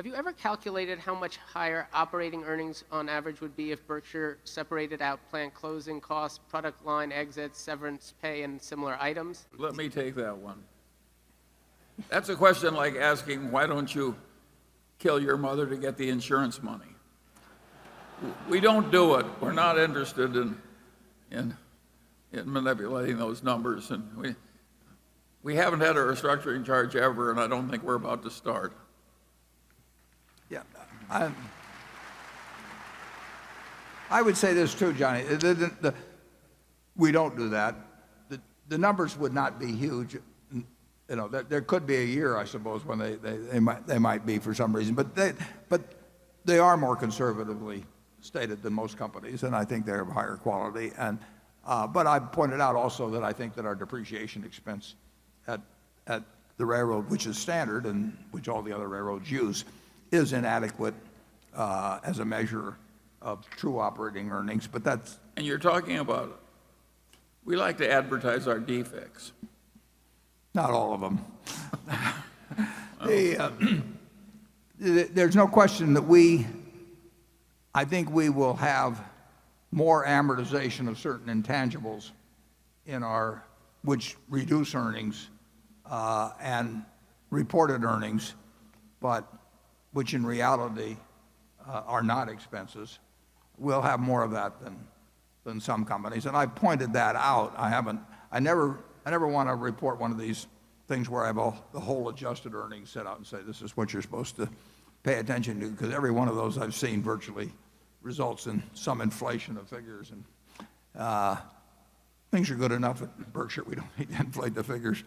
Have you ever calculated how much higher operating earnings on average would be if Berkshire separated out plant closing costs, product line exits, severance pay, and similar items? Let me take that one. That's a question like asking, why don't you kill your mother to get the insurance money? We don't do it. We're not interested in manipulating those numbers. And we haven't had a restructuring charge ever, and I don't think we're about to start. Yeah, I would say this too, Johnny. We don't do that. The numbers would not be huge. You know, there could be a year, I suppose, when they might be for some reason, but they are more conservatively stated than most companies, and I think they're of higher quality. And but I pointed out also that I think that our depreciation expense at the railroad, which is standard and which all the other railroads use, is inadequate as a measure of true operating earnings. But that's And you're talking about, we like to advertise our defects. not all of them. There's no question that I think we will have more amortization of certain intangibles which reduce earnings and reported earnings, but which in reality are not expenses. We'll have more of that than some companies, and I pointed that out. I never want to report one of these things where I have the whole adjusted earnings set out and say this is what you're supposed to pay attention to, because every one of those I've seen virtually results in some inflation of figures, and things are good enough at Berkshire. We don't need to inflate the figures.